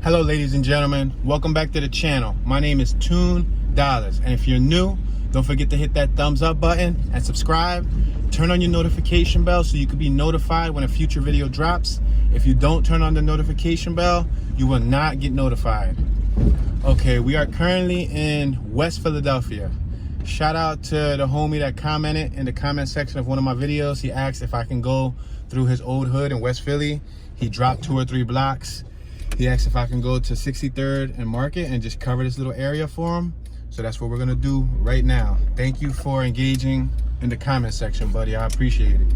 Hello ladies and gentlemen, welcome back to the channel. My name is $2, and if you're new, don't forget to hit that thumbs up button and subscribe. Turn on your notification bell so you can be notified when a future video drops. If you don't turn on the notification bell, you will not get notified. Okay, we are currently in West Philadelphia. Shout out to the homie that commented in the comment section of one of my videos. He asked if I can go through his old hood in West Philly. He dropped 2 or 3 blocks. He asked if I can go to 63rd and Market and just cover this little area for him. So that's what we're gonna do right now. Thank you for engaging in the comment section, buddy. I appreciate it.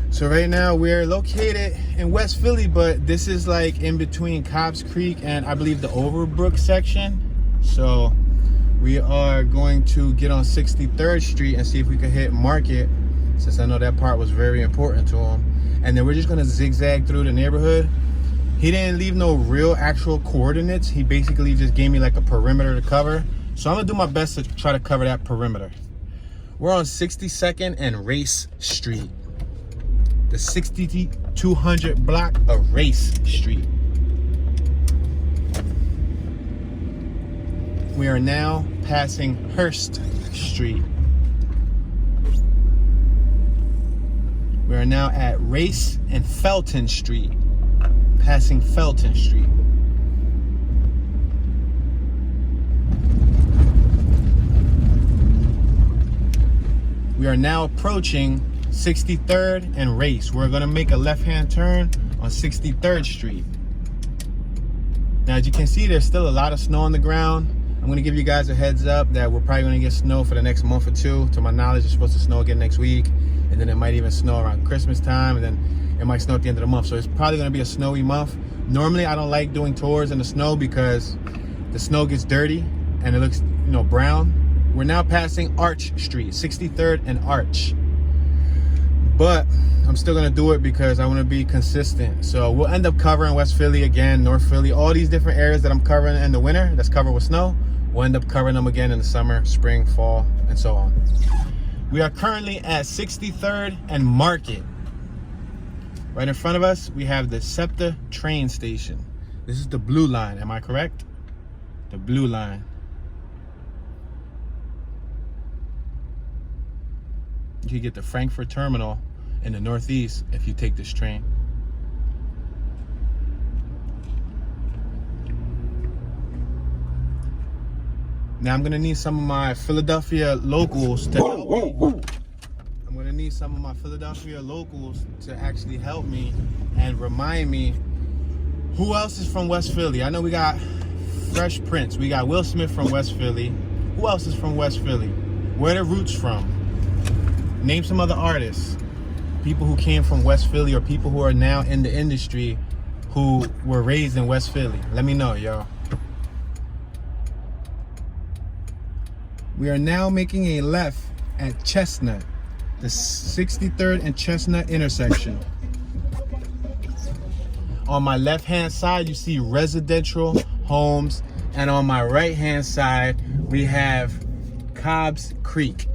So right now we're located in West Philly, but this is like in between Cobbs Creek and I believe the Overbrook section. So we are going to get on 63rd Street and see if we can hit Market, since I know that part was very important to him. And then we're just gonna zigzag through the neighborhood. He didn't leave no real actual coordinates. He basically just gave me like a perimeter to cover. So I'm gonna do my best to try to cover that perimeter. We're on 62nd and Race Street. The 6200 block of Race Street. We are now passing Hurst Street. We are now at Race and Felton Street. Passing Felton Street. We are now approaching 63rd and Race. We're gonna make a left-hand turn on 63rd Street. Now, as you can see, there's still a lot of snow on the ground. I'm gonna give you guys a heads up that we're probably gonna get snow for the next month or two. To my knowledge, it's supposed to snow again next week, and then it might even snow around Christmas time, and then it might snow at the end of the month. So it's probably gonna be a snowy month. Normally, I don't like doing tours in the snow because the snow gets dirty and it looks, brown. We're now passing Arch Street, 63rd and Arch. But I'm still gonna do it because I wanna be consistent. So we'll end up covering West Philly again, North Philly, all these different areas that I'm covering in the winter that's covered with snow. We'll end up covering them again in the summer, spring, fall, and so on. We are currently at 63rd and Market. Right in front of us, we have the SEPTA train station. This is the blue line, am I correct? The blue line. You can get the Frankfurt terminal in the Northeast if you take this train. Now I'm gonna need some of my Philadelphia locals to help me. I'm gonna need some of my Philadelphia locals to actually help me and remind me who else is from West Philly. I know we got Fresh Prince, we got Will Smith from West Philly. Who else is from West Philly? Where are the roots from? Name some other artists, people who came from West Philly or people who are now in the industry who were raised in West Philly. Let me know, y'all. We are now making a left at Chestnut, the 63rd and Chestnut intersection. On my left-hand side, you see residential homes, and on my right-hand side, we have Cobbs Creek.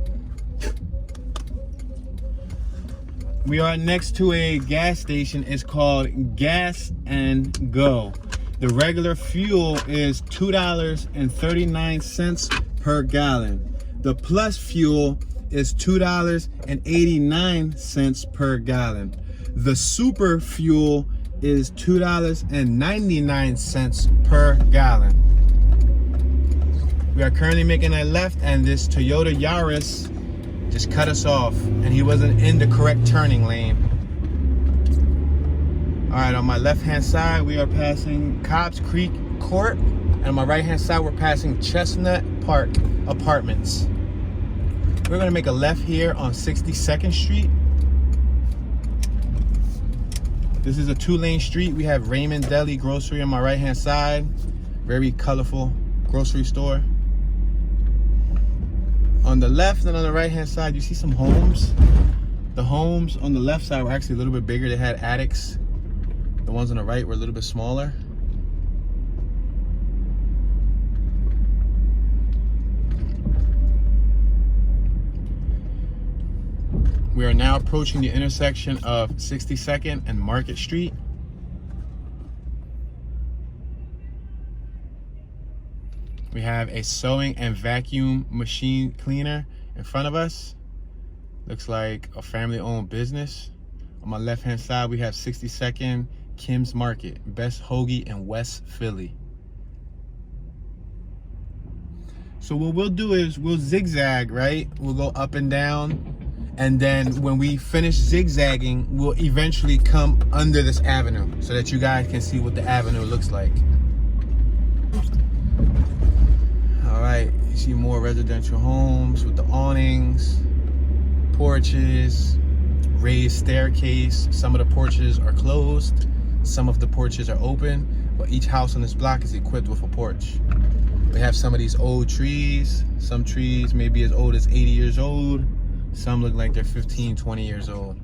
We are next to a gas station. It's called Gas and Go. The regular fuel is $2.39 per gallon. The plus fuel is $2.89 per gallon. The super fuel is $2.99 per gallon. We are currently making a left, and this Toyota Yaris just cut us off, and he wasn't in the correct turning lane. All right, on my left-hand side, we are passing Cobbs Creek Court, and on my right-hand side, we're passing Chestnut Park Apartments. We're gonna make a left here on 62nd Street. This is a 2-lane street. We have Raymond Deli Grocery on my right-hand side. Very colorful grocery store. On the left and on the right-hand side, you see some homes. The homes on the left side were actually a little bit bigger. They had attics. The ones on the right were a little bit smaller. We are now approaching the intersection of 62nd and Market Street. We have a sewing and vacuum machine cleaner in front of us. Looks like a family-owned business. On my left-hand side, we have 62nd Kim's Market, best hoagie in West Philly. So what we'll do is we'll zigzag, right? We'll go up and down. And then when we finish zigzagging, we'll eventually come under this avenue so that you guys can see what the avenue looks like. All right, you see more residential homes with the awnings, porches, raised staircase. Some of the porches are closed, some of the porches are open, but each house on this block is equipped with a porch. We have some of these old trees. Some trees may be as old as 80 years old. Some look like they're 15, 20 years old.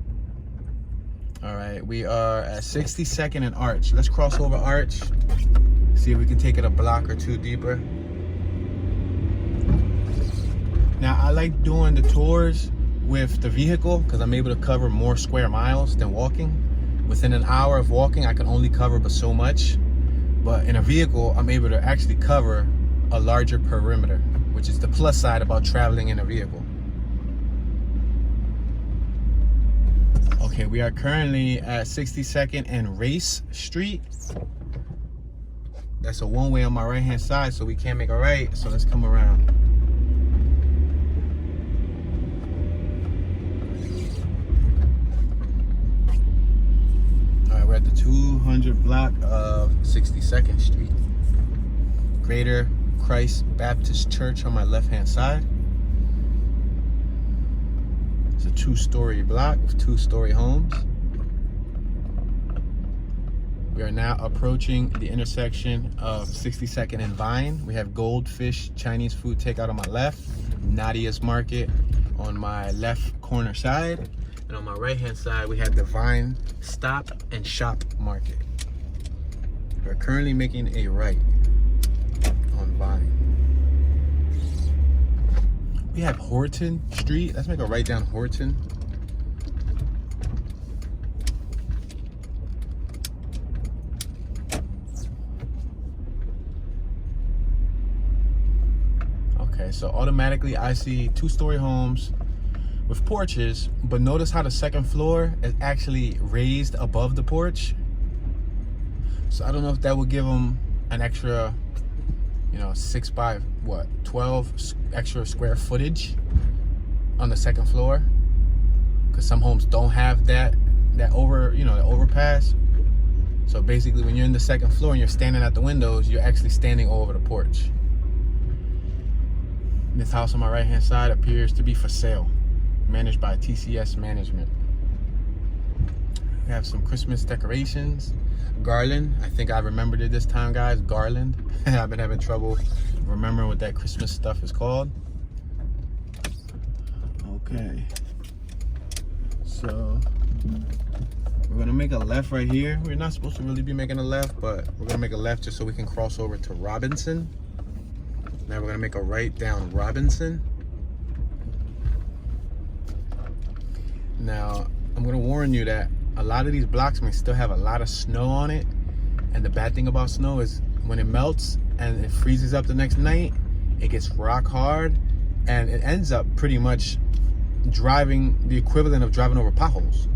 All right, we are at 62nd and Arch. Let's cross over Arch, see if we can take it a block or two deeper. Now, I like doing the tours with the vehicle because I'm able to cover more square miles than walking. Within an hour of walking, I can only cover but so much. But in a vehicle, I'm able to actually cover a larger perimeter, which is the plus side about traveling in a vehicle. Okay, we are currently at 62nd and Race Street. That's a one-way on my right-hand side, so we can't make a right, so let's come around. All right, we're at the 200 block of 62nd Street. Greater Christ Baptist Church on my left-hand side. It's a two-story block with two-story homes. We are now approaching the intersection of 62nd and Vine. We have Goldfish Chinese food takeout on my left, Nadia's Market on my left corner side, and on my right-hand side we have the Vine Stop and Shop Market. We're currently making a right on Vine. We have Horton Street. Let's make a right down Horton. Okay, so automatically I see two-story homes with porches, but notice how the second floor is actually raised above the porch. So I don't know if that would give them an extra, 6 by 12 extra square footage on the second floor, because some homes don't have that the overpass. So basically, when you're in the second floor and you're standing at the windows, you're actually standing over the porch. This house on my right hand side appears to be for sale, managed by TCS Management. We have some Christmas decorations. Garland, I think I remembered it this time, guys. Garland. I've been having trouble remembering what that Christmas stuff is called. Okay, so we're gonna make a left right here. We're not supposed to really be making a left, but we're gonna make a left just so we can cross over to Robinson. Now we're gonna make a right down Robinson. Now, I'm gonna warn you that a lot of these blocks may still have a lot of snow on it. And the bad thing about snow is when it melts and it freezes up the next night, it gets rock hard and it ends up pretty much driving the equivalent of driving over potholes.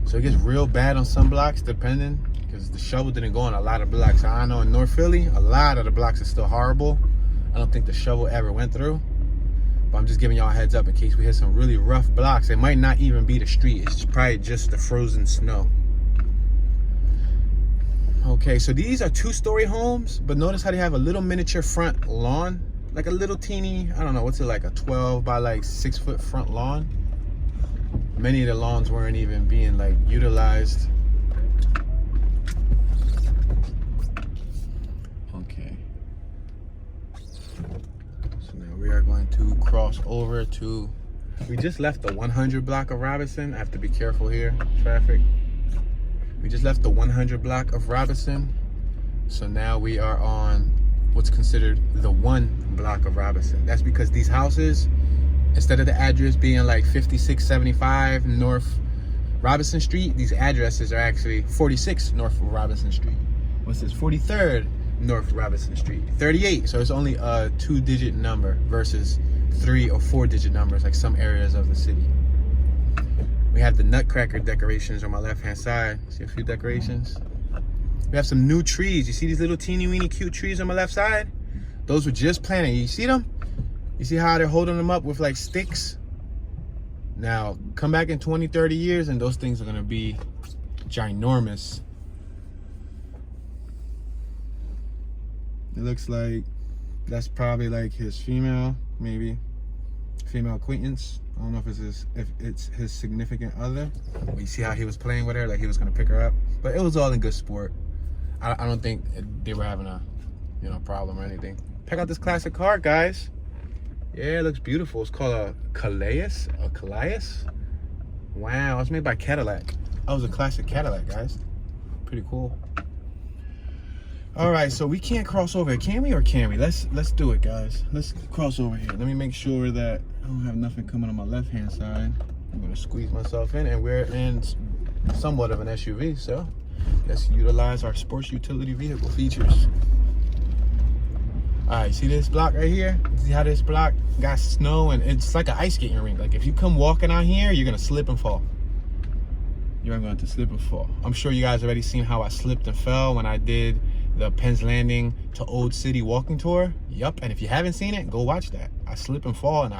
So it gets real bad on some blocks, depending, because the shovel didn't go on a lot of blocks. I know in North Philly, a lot of the blocks are still horrible. I don't think the shovel ever went through. But I'm just giving y'all a heads up in case we hit some really rough blocks. It might not even be the street. It's probably just the frozen snow. Okay, so these are two-story homes, but notice how they have a little miniature front lawn. Like a little teeny, I don't know, what's it, like a 12 by 6 foot front lawn? Many of the lawns weren't even being utilized. Okay. So now we are going to cross over to, we just left the 100 block of Robinson. I have to be careful here, traffic. We just left the 100 block of Robinson. So now we are on what's considered the 1 block of Robinson. That's because these houses, instead of the address being 5675 North Robinson Street, these addresses are actually 46 North of Robinson Street. What's this? 43rd North Robinson Street. 38, so it's only a 2-digit number versus 3 or 4-digit numbers like some areas of the city. We have the Nutcracker decorations on my left-hand side. See a few decorations. We have some new trees. You see these little teeny weeny cute trees on my left side? Those were just planted. You see them? You see how they're holding them up with like sticks? Now, come back in 20, 30 years and those things are gonna be ginormous. It looks like that's probably like his female, maybe female acquaintance. I don't know if it's his significant other. But you see how he was playing with her, like he was gonna pick her up. But it was all in good sport. I don't think they were having a problem or anything. Check out this classic car, guys. Yeah, it looks beautiful. It's called a Calais. Wow, it's made by Cadillac. That was a classic Cadillac, guys. Pretty cool. All right, so we can't cross over here, can we, or can we? Let's do it, guys. Let's cross over here. Let me make sure that I don't have nothing coming on my left-hand side. I'm gonna squeeze myself in, and we're in somewhat of an SUV, so let's utilize our sports utility vehicle features. All right, see this block right here? See how this block got snow, and it's like an ice skating rink. Like if you come walking out here, you're gonna slip and fall. You're going to slip and fall. I'm sure you guys already seen how I slipped and fell when I did the Penn's Landing to Old City walking tour. Yup, and if you haven't seen it, go watch that. I slip and fall, and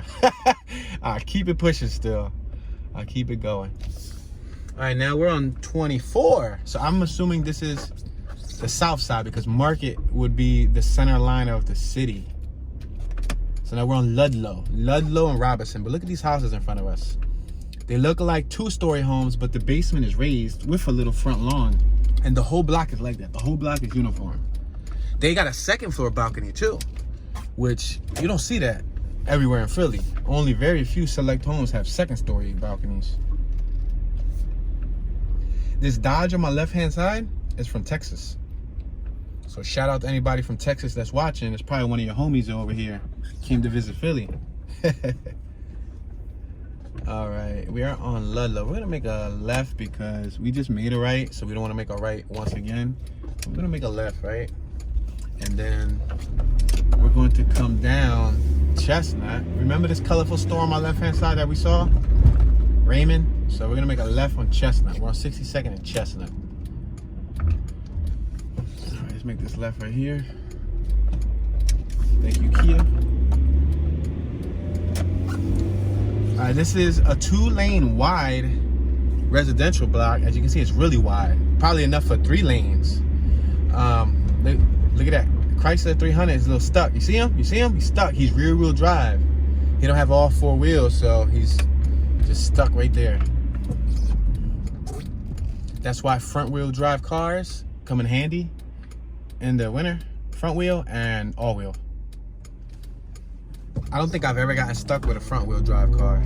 I keep it pushing still. I keep it going. All right, now we're on 24. So I'm assuming this is the south side because Market would be the center line of the city. So now we're on Ludlow and Robinson. But look at these houses in front of us. They look like 2-story homes, but the basement is raised with a little front lawn. And the whole block is like that. The whole block is uniform. They got a 2nd floor balcony too, which you don't see that everywhere in Philly. Only very few select homes have 2nd story balconies. This Dodge on my left-hand side is from Texas. So shout out to anybody from Texas that's watching. It's probably one of your homies over here. Came to visit Philly. All right, we are on Ludlow. We're gonna make a left because we just made a right, so we don't want to make a right once again. We're gonna make a left, right? And then we're going to come down Chestnut. Remember this colorful store on my left-hand side that we saw? Raymond. So we're gonna make a left on Chestnut. We're on 62nd and Chestnut. All right, let's make this left right here. Thank you, Kia. All right, this is a 2-lane wide residential block. As you can see, it's really wide. Probably enough for 3 lanes. Look at that. Chrysler 300 is a little stuck. You see him? You see him? He's stuck. He's rear-wheel drive. He don't have all 4 wheels, so he's just stuck right there. That's why front-wheel drive cars come in handy in the winter. Front wheel and all-wheel. I don't think I've ever gotten stuck with a front-wheel drive car.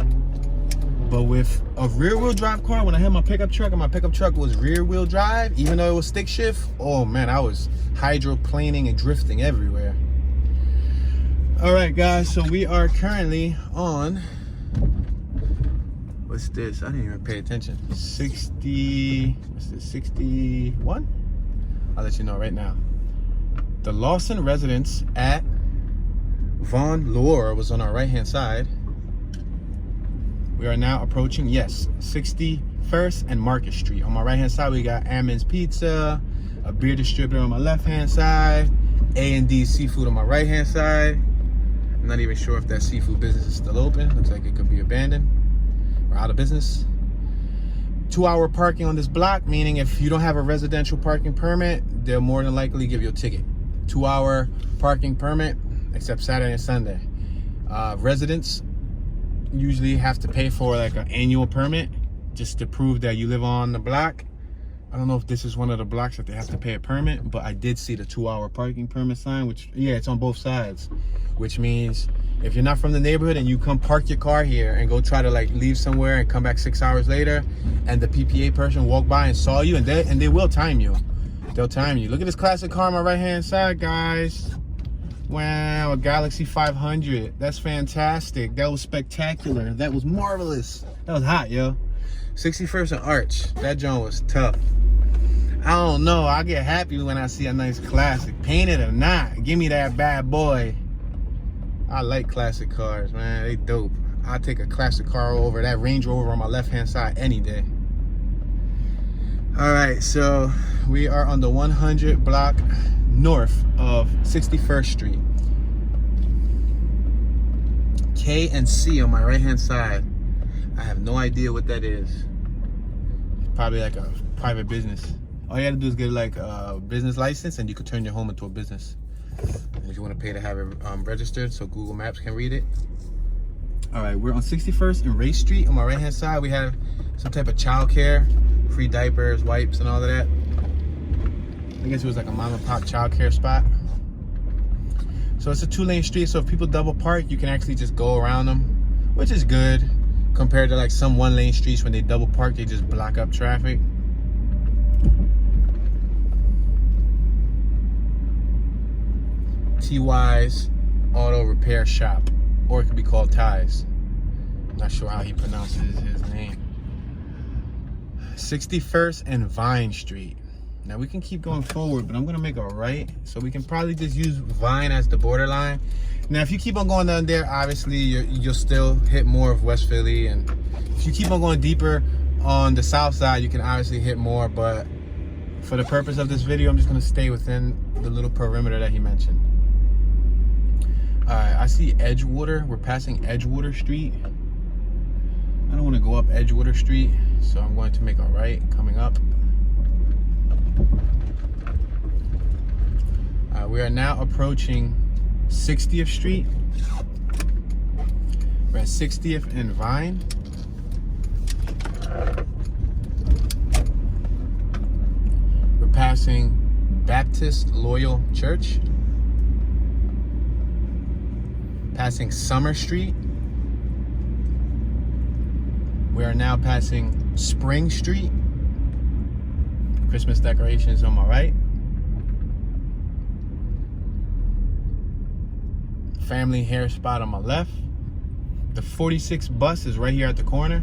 But with a rear-wheel drive car, when I had my pickup truck and my pickup truck was rear-wheel drive, even though it was stick shift, oh man, I was hydroplaning and drifting everywhere. All right, guys, so we are currently on, what's this? I didn't even pay attention. 60, what's this, 61? I'll let you know right now. The Lawson residence at Von Lohr was on our right-hand side. We are now approaching, yes, 61st and Market Street. On my right-hand side, we got Ammon's Pizza, a beer distributor on my left-hand side, A&D Seafood on my right-hand side. I'm not even sure if that seafood business is still open. Looks like it could be abandoned or out of business. 2-hour parking on this block, meaning if you don't have a residential parking permit, they'll more than likely give you a ticket. 2-hour parking permit, except Saturday and Sunday. Residents usually have to pay for like an annual permit just to prove that you live on the block. I don't know if this is one of the blocks that they have to pay a permit, but I did see the 2-hour parking permit sign, which, yeah, it's on both sides, which means if you're not from the neighborhood and you come park your car here and go try to like leave somewhere and come back 6 hours later, and the PPA person walked by and saw you, and they will time you. They'll time you. Look at this classic car on my right-hand side, guys. Wow, a Galaxy 500. That's fantastic. That was spectacular. That was marvelous. That was hot, yo. 61st and Arch. That joint was tough. I don't know. I get happy when I see a nice classic. Painted or not, give me that bad boy. I like classic cars, man. They dope. I'll take a classic car over that Range Rover on my left-hand side any day. All right, so we are on the 100 block north of 61st Street. K and C on my right-hand side. I have no idea what that is. It's probably like a private business. All you gotta do is get like a business license and you could turn your home into a business. And if you want to pay to have it registered so Google Maps can read it. All right, we're on 61st and Ray Street. On my right hand side, we have some type of child care, free diapers, wipes, and all of that. I guess it was like a mom and pop child care spot. So it's a 2-lane street, so if people double park, you can actually just go around them, which is good compared to like some 1-lane streets. When they double park, they just block up traffic. TY's Auto Repair Shop, or it could be called Ty's. I'm not sure how he pronounces his name. 61st and Vine Street. Now we can keep going forward, but I'm gonna make a right, so we can probably just use Vine as the borderline. Now if you keep on going down there, obviously you'll still hit more of West Philly, and if you keep on going deeper on the south side, you can obviously hit more, but for the purpose of this video, I'm just gonna stay within the little perimeter that he mentioned. All right, I see Edgewater. We're passing Edgewater Street. I don't want to go up Edgewater Street, so I'm going to make a right coming up. We are now approaching 60th Street. We're at 60th and Vine. We're passing Baptist Loyal Church. Passing Summer Street. We are now passing Spring Street. Christmas decorations on my right. Family hair spot on my left. The 46 bus is right here at the corner.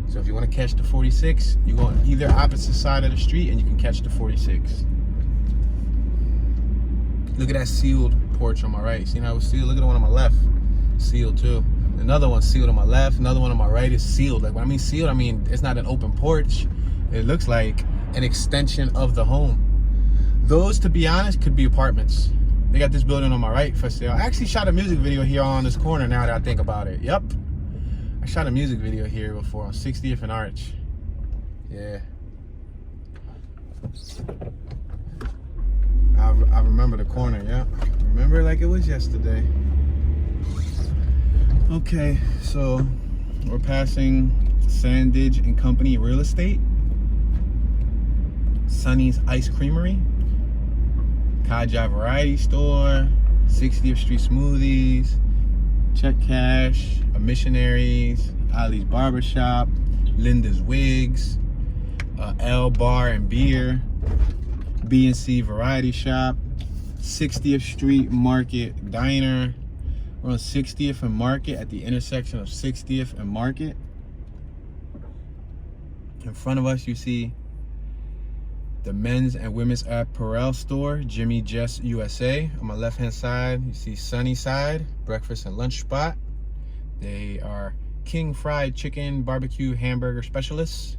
So if you want to catch the 46, you go on either opposite side of the street and you can catch the 46. Look at that sealed porch on my right. See how it was sealed? Look at the one on my left. Sealed too. Another one sealed on my left. Another one on my right is sealed. Like when I mean sealed, I mean it's not an open porch. It looks like an extension of the home. Those, to be honest, could be apartments. They got this building on my right for sale. I actually shot a music video here on this corner now that I think about it. Yep. I shot a music video here before on 60th and Arch. Yeah. I remember the corner, yeah. Remember like it was yesterday. Okay, so we're passing Sandage and Company Real Estate, Sonny's Ice Creamery, Kaja Variety Store, 60th Street Smoothies, Check Cash, A Missionaries, Ali's Barbershop, Linda's Wigs, L Bar and Beer, B&C Variety Shop, 60th Street Market Diner. We're on 60th and Market at the intersection of 60th and Market. In front of us, you see the men's and women's apparel store, Jimmy Jess USA. On my left-hand side, you see Sunnyside, breakfast and lunch spot. They are King Fried Chicken Barbecue Hamburger Specialists.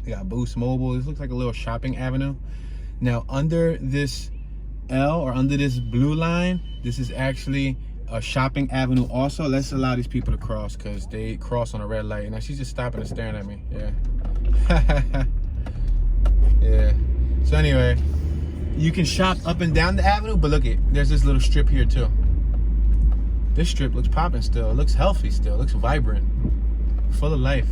We got Boost Mobile. This looks like a little shopping avenue. Now, under this L, or under this blue line, this is actually a shopping avenue also. Let's allow these people to cross because they cross on a red light. Now, she's just stopping and staring at me. Yeah. Yeah. So anyway, you can shop up and down the avenue, but look it, there's this little strip here too. This strip looks popping still. It looks healthy still. It looks vibrant. Full of life.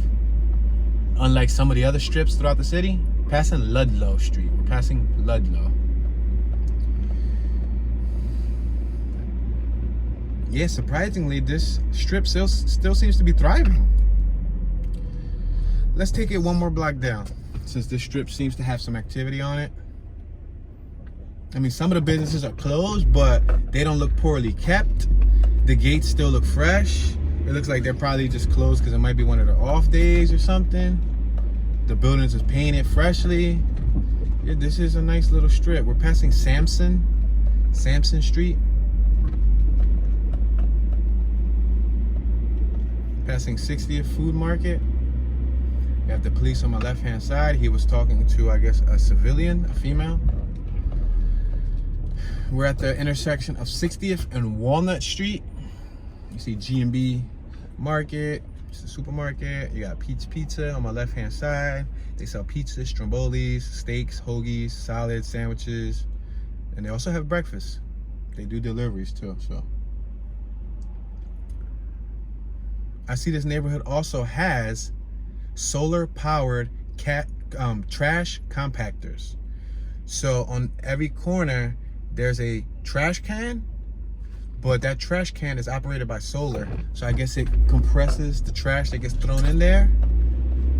Unlike some of the other strips throughout the city, passing Ludlow Street. We're passing Ludlow. Yeah, surprisingly, this strip still seems to be thriving. Let's take it one more block down, since this strip seems to have some activity on it. I mean, some of the businesses are closed, but they don't look poorly kept. The gates still look fresh. It looks like they're probably just closed because it might be one of their off days or something. The buildings is painted freshly. Yeah, this is a nice little strip. We're passing Sampson Street. Passing 60th Food Market. You have the police on my left-hand side. He was talking to, I guess, a civilian, a female. We're at the intersection of 60th and Walnut Street. You see G&B Market. It's a supermarket. You got Pete's Pizza on my left-hand side. They sell pizzas, strombolis, steaks, hoagies, salads, sandwiches. And they also have breakfast. They do deliveries too, so. I see this neighborhood also has solar-powered trash compactors. So on every corner, there's a trash can, but that trash can is operated by solar. So I guess it compresses the trash that gets thrown in there.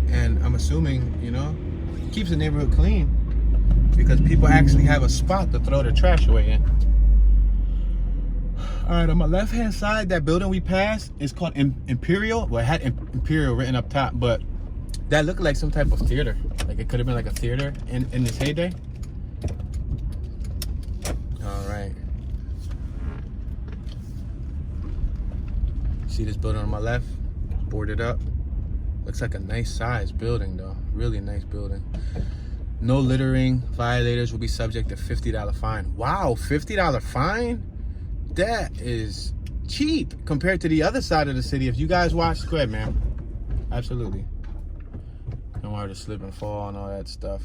And I'm assuming, you know, keeps the neighborhood clean because people actually have a spot to throw their trash away in. All right, on my left-hand side, that building we passed is called Imperial. Well, it had Imperial written up top, but that looked like some type of theater. Like it could have been like a theater in its heyday. All right. See this building on my left? Boarded up. Looks like a nice size building though. Really nice building. No littering. Violators will be subject to $50 fine. Wow, $50 fine? That is cheap compared to the other side of the city. If you guys watch, go ahead, man. Absolutely. Don't worry to slip and fall and all that stuff.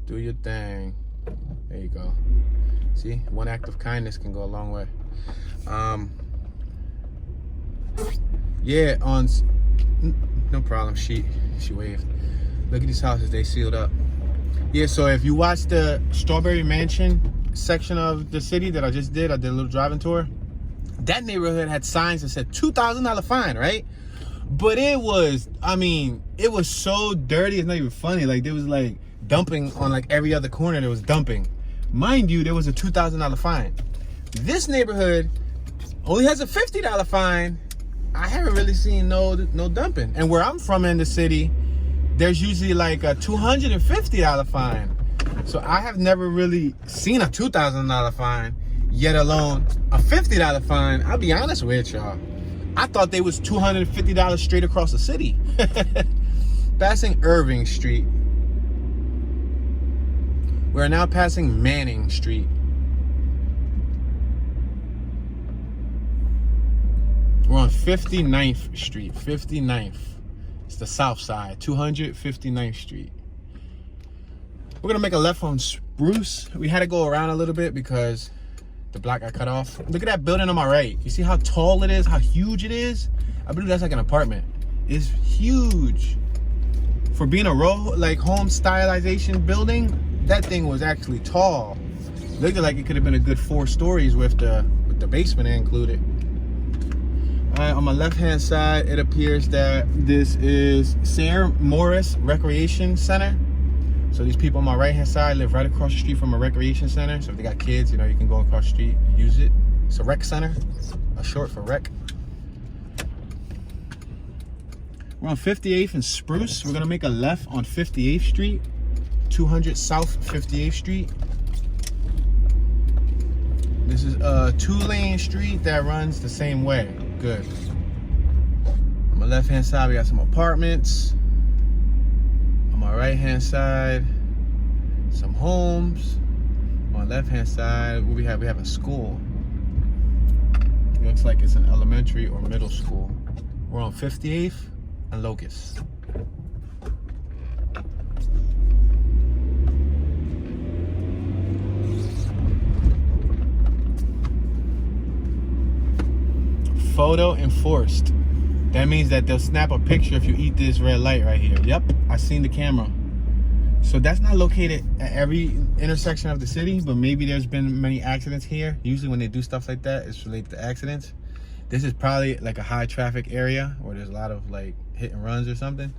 Do your thing. There you go. See, one act of kindness can go a long way. Yeah, no problem. She waved. Look at these houses, they sealed up. Yeah, so if you watch the Strawberry Mansion section of the city that I just did, I did a little driving tour. That neighborhood had signs that said $2,000 fine, right? But it was, I mean, it was so dirty, it's not even funny. Like, there was like dumping on like every other corner, there was dumping. Mind you, there was a $2,000 fine. This neighborhood only has a $50 fine. I haven't really seen no dumping. And where I'm from in the city, there's usually like a $250 fine. So I have never really seen a $2,000 fine, yet alone a $50 fine. I'll be honest with y'all. I thought they was $250 straight across the city. Passing Irving Street. We're now passing Manning Street. We're on 59th Street, 59th. It's the south side, 259th Street. We're gonna make a left on Spruce. We had to go around a little bit because the block got cut off. Look at that building on my right. You see how tall it is, how huge it is? I believe that's like an apartment. It's huge. For being a like home stylization building, that thing was actually tall. Looked like it could have been a good 4 stories with the basement included. On my left-hand side, it appears that this is Sarah Morris Recreation Center. So these people on my right-hand side live right across the street from a recreation center. So if they got kids, you know, you can go across the street and use it. It's a rec center, a short for rec. We're on 58th and Spruce. We're gonna make a left on 58th Street, 200 South 58th Street. This is a 2-lane street that runs the same way. Good. On my left-hand side, we got some apartments. On my right-hand side, some homes. On my left-hand side, what we have a school. It looks like it's an elementary or middle school. We're on 58th and Locust. Photo enforced. That means that they'll snap a picture if you eat this red light right here. Yep, I seen the camera. So that's not located at every intersection of the city, but maybe there's been many accidents here. Usually when they do stuff like that, it's related to accidents. This is probably like a high traffic area where there's a lot of like hit and runs or something.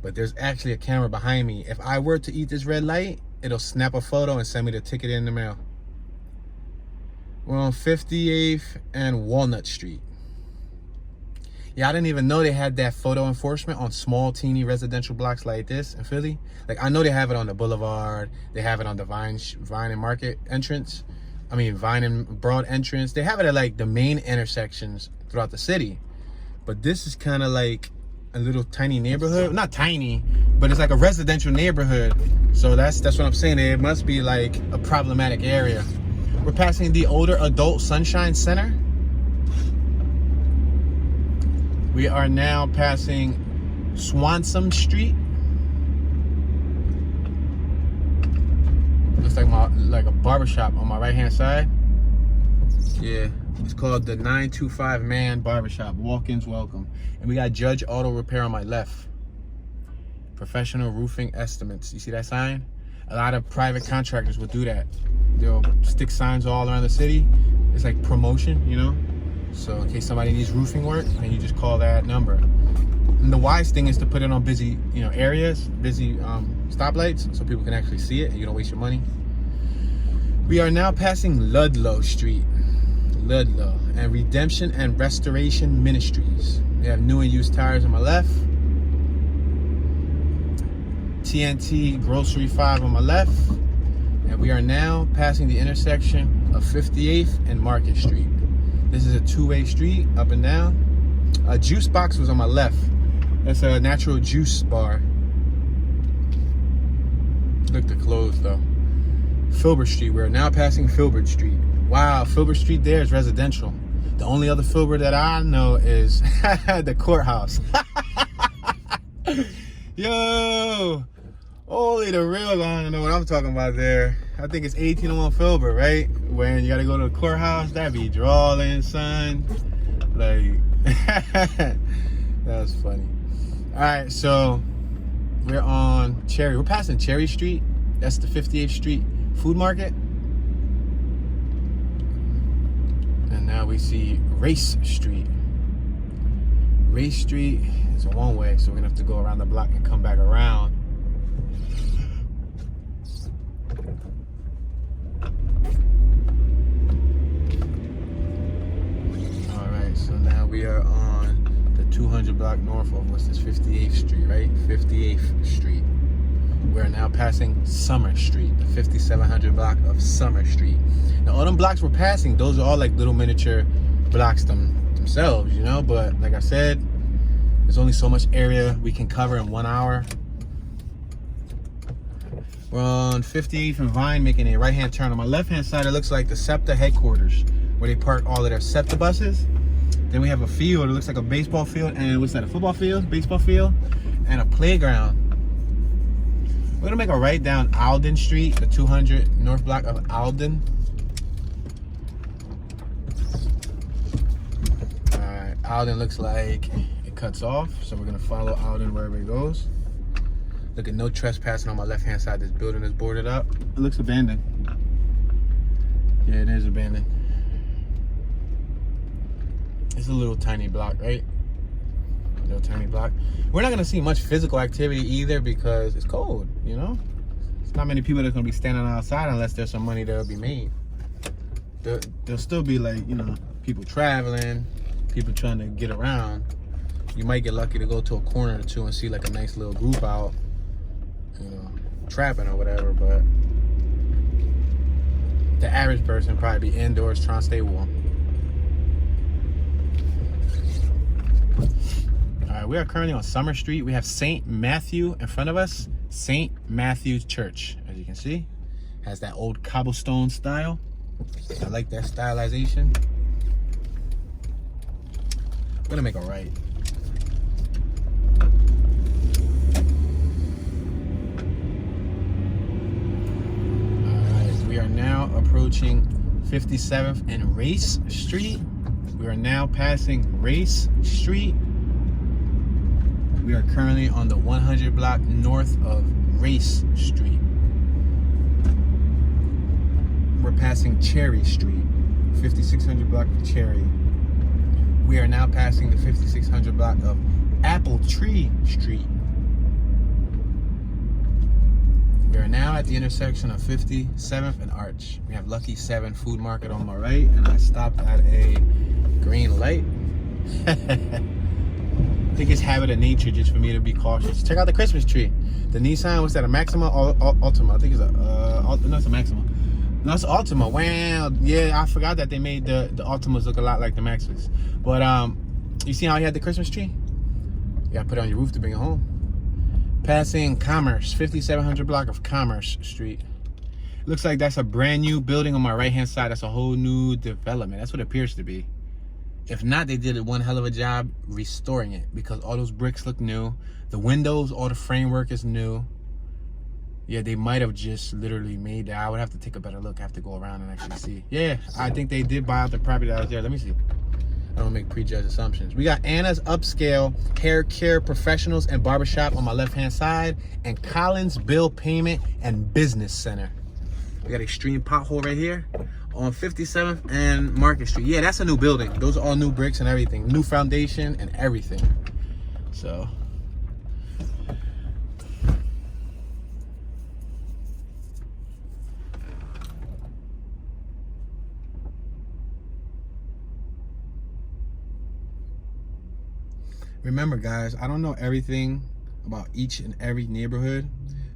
But there's actually a camera behind me. If I were to eat this red light, it'll snap a photo and send me the ticket in the mail. We're on 58th and Walnut Street. Yeah, I didn't even know they had that photo enforcement on small, teeny residential blocks like this in Philly. Like, I know they have it on the Boulevard. They have it on the Vine and Market entrance. I mean, Vine and Broad entrance. They have it at, like, the main intersections throughout the city. But this is kind of like a little tiny neighborhood. Not tiny, but it's like a residential neighborhood. So that's what I'm saying. It must be, like, a problematic area. We're passing the Older Adult Sunshine Center. We are now passing Swanson Street. Looks like a barbershop on my right hand side. Yeah, it's called the 925 Man Barbershop. Walk-ins welcome. And we got Judge Auto Repair on my left. Professional Roofing Estimates. You see that sign? A lot of private contractors will do that. They'll stick signs all around the city. It's like promotion, you know? So in case somebody needs roofing work, then you just call that number. And the wise thing is to put it on busy, you know, areas, busy stoplights, so people can actually see it and you don't waste your money. We are now passing Ludlow Street. Ludlow. And Redemption and Restoration Ministries. We have new and used tires on my left. TNT Grocery 5 on my left. And we are now passing the intersection of 58th and Market Street. This is a two-way street, up and down. A juice box was on my left. That's a natural juice bar. Look, they're closed though. Filbert Street, we're now passing Filbert Street. Wow, Filbert Street there is residential. The only other Filbert that I know is the courthouse. Yo, only the real gonna know what I'm talking about there. I think it's 1801 Filbert, right? When you gotta go to the courthouse, that be drawing, son. Like, that was funny. All right, so we're on Cherry. We're passing Cherry Street. That's the 58th Street Food Market. And now we see Race Street. Race Street is a one way, so we're gonna have to go around the block and come back around. So now we are on the 200 block north of what's this, 58th Street, right? 58th Street. We're now passing Summer Street, the 5700 block of Summer Street. Now all them blocks we're passing, those are all like little miniature blocks themselves, you know? But like I said, there's only so much area we can cover in 1 hour. We're on 58th and Vine, making a right-hand turn. On my left-hand side, it looks like the SEPTA headquarters, where they park all of their SEPTA buses. Then we have a field. It looks like a baseball field, and what's that? A football field, baseball field, and a playground. We're gonna make a right down Alden Street, the 200 north block of Alden. All right, Alden looks like it cuts off, so we're gonna follow Alden wherever it goes. Look at no trespassing on my left-hand side. This building is boarded up. It looks abandoned. Yeah, it is abandoned. It's a little tiny block, right? A little tiny block. We're not gonna see much physical activity either because it's cold, you know? There's not many people that's gonna be standing outside unless there's some money that'll be made. There'll still be, like, you know, people traveling, people trying to get around. You might get lucky to go to a corner or two and see like a nice little group out, you know, trapping or whatever, but the average person probably be indoors trying to stay warm. All right, we are currently on Summer Street. We have St. Matthew in front of us. St. Matthew's Church, as you can see, has that old cobblestone style. I like that stylization. I'm gonna make a right. Alright, we are now approaching 57th and Race Street. We are now passing Race Street. We are currently on the 100 block north of Race Street. We're passing Cherry Street, 5600 block of Cherry. We are now passing the 5600 block of Apple Tree Street. We are now at the intersection of 57th and Arch. We have Lucky 7 Food Market on my right, and I stopped at a green light. think it's habit of nature just for me to be cautious. Check out the Christmas tree. The Nissan, what's that, a Maxima or Altima? I think it's a, no, it's a Maxima. No, it's Altima. Wow, yeah, I forgot that they made the Altimas look a lot like the Maximas. But you see how he had the Christmas tree? You gotta put it on your roof to bring it home. Passing Commerce, 5700 block of Commerce Street. Looks like that's a brand new building on my right-hand side. That's a whole new development. That's what it appears to be. If not, they did one hell of a job restoring it because all those bricks look new. The windows, all the framework is new. Yeah, they might have just literally made that. I would have to take a better look. I have to go around and actually see. Yeah, I think they did buy out the property that was there. Let me see. I don't make prejudged assumptions. We got Anna's Upscale Hair Care Professionals and Barbershop on my left-hand side, and Collins Bill Payment and Business Center. We got Extreme Pothole right here on 57th and Market Street. Yeah, that's a new building. Those are all new bricks and everything. New foundation and everything. So... remember, guys, I don't know everything about each and every neighborhood.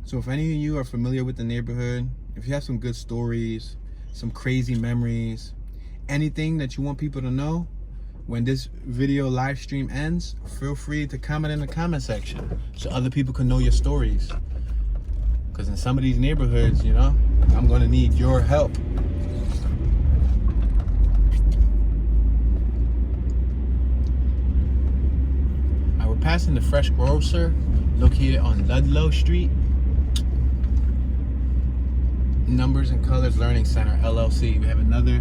So if any of you are familiar with the neighborhood, if you have some good stories, some crazy memories, anything that you want people to know, when this video live stream ends, feel free to comment in the comment section so other people can know your stories. Because in some of these neighborhoods, you know, I'm going to need your help. Passing the Fresh Grocer located on Ludlow Street. Numbers and Colors Learning Center LLC. We have another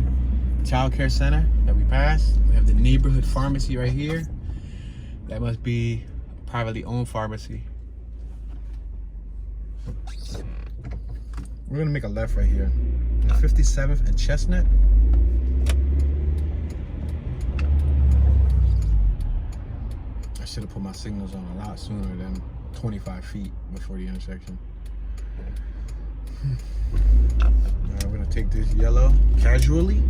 child care center that we passed. We have the neighborhood pharmacy right here. That must be a privately owned pharmacy. We're gonna make a left right here. 57th and Chestnut. I should have put my signals on a lot sooner than 25 feet before the intersection. Alright, we're gonna take this yellow casually.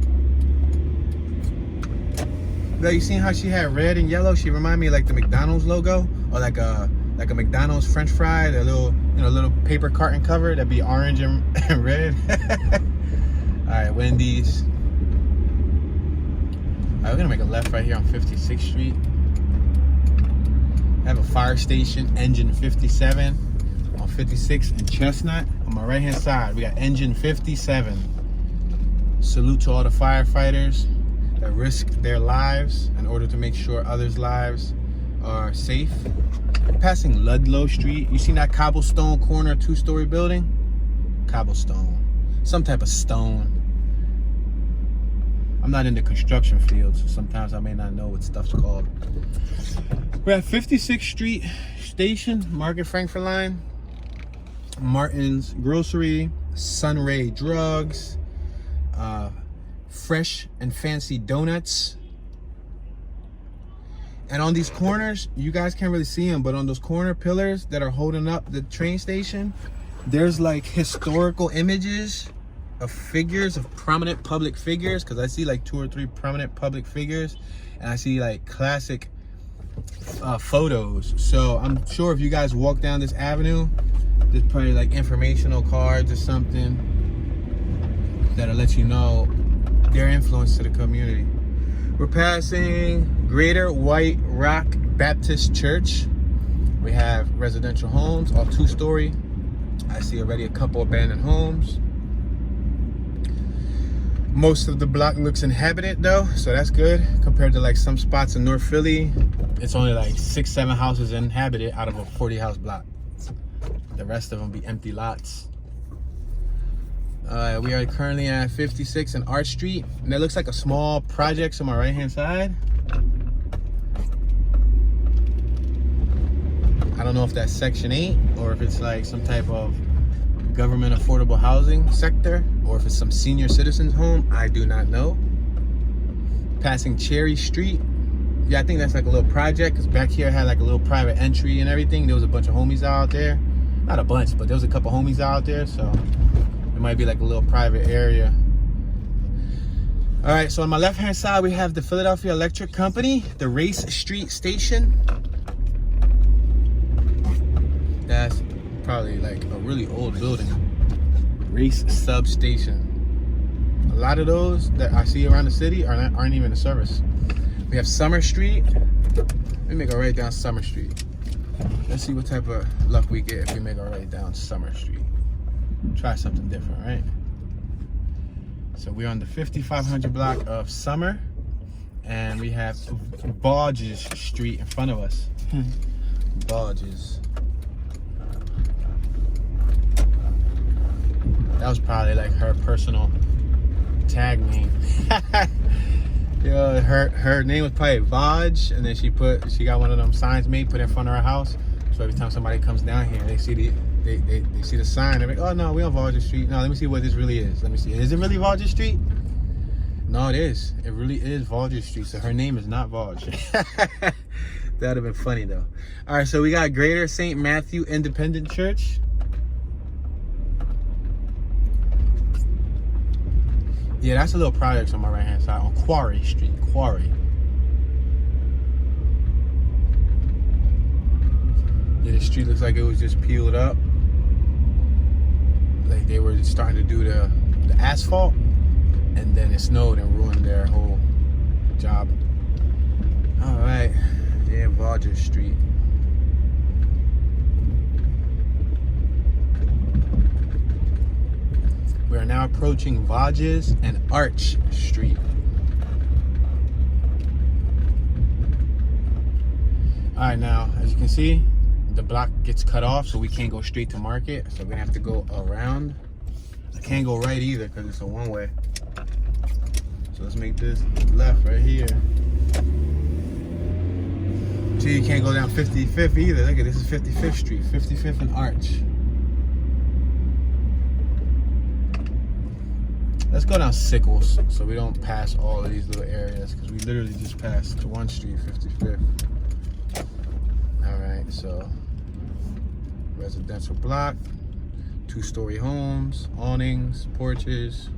Now, you seen how she had red and yellow? She reminded me of like the McDonald's logo, or like a McDonald's French fry, the little, you know, little paper carton cover that'd be orange and red. Alright, Wendy's. Alright, we're gonna make a left right here on 56th Street. I have a fire station, Engine 57 on 56 and Chestnut. On my right hand side, we got Engine 57. Salute to all the firefighters that risk their lives in order to make sure others' lives are safe. Passing Ludlow Street. You seen that cobblestone corner 2-story building? Cobblestone. Some type of stone. I'm not in the construction field, so sometimes I may not know what stuff's called. We're at 56th Street Station, Market Frankfurt Line, Martin's Grocery, Sunray Drugs, Fresh and Fancy Donuts. And on these corners, you guys can't really see them, but on those corner pillars that are holding up the train station, there's like historical images of figures, of prominent public figures, because I see like 2 or 3 prominent public figures, and I see like classic photos. So I'm sure if you guys walk down this avenue, there's probably like informational cards or something that'll let you know their influence to the community. We're passing Greater White Rock Baptist Church. We have residential homes, all 2-story. I see already a couple abandoned homes. Most of the block looks inhabited though, so that's good compared to like some spots in North Philly. It's only like 6-7 houses inhabited out of a 40-house block. The rest of them be empty lots. We are currently at 56 and Arch Street, and that looks like a small project on my right hand side. I don't know if that's Section 8 or if it's like some type of government affordable housing sector, or if it's some senior citizens home. I do not know. Passing Cherry Street. Yeah, I think that's like a little project, because back here had like a little private entry and everything. There was a bunch of homies out there. Not a bunch, but there was a couple homies out there, so it might be like a little private area. All right, so on my left hand side we have the Philadelphia Electric Company, the Race Street Station. That's probably like a really old building. Race substation. A lot of those that I see around the city aren't even in service. We have Summer Street. Let me make a right down Summer Street. Let's see what type of luck we get if we make a right down Summer Street. Try something different, right? So we're on the 5500 block of Summer, and we have Vodges Street in front of us. Vodges. That was probably like her personal tag name. Yo, her name was probably Vodge, and then she got one of them signs made, put in front of her house. So every time somebody comes down here, they see the sign. They're like, oh no, we on Vodges Street. No, let me see what this really is. Let me see. Is it really Vodges Street? No, it is. It really is Vodges Street. So her name is not Vodge. That'd have been funny though. All right, so we got Greater St. Matthew Independent Church. Yeah, that's a little project on my right hand side on Quarry Street. Quarry. Yeah, the street looks like it was just peeled up. Like they were just starting to do the asphalt, and then it snowed and ruined their whole job. All right, yeah, Vodges Street. We are now approaching Vodges and Arch Street. All right, now, as you can see, the block gets cut off, so we can't go straight to Market. So we're gonna have to go around. I can't go right either because it's a one-way. So let's make this left right here. See, you can't go down 55th either. Look at this is 55th Street, 55th and Arch. Let's go down Sickles so we don't pass all of these little areas, because we literally just passed one street, 55th. All right, so residential block, 2-story homes, awnings, porches,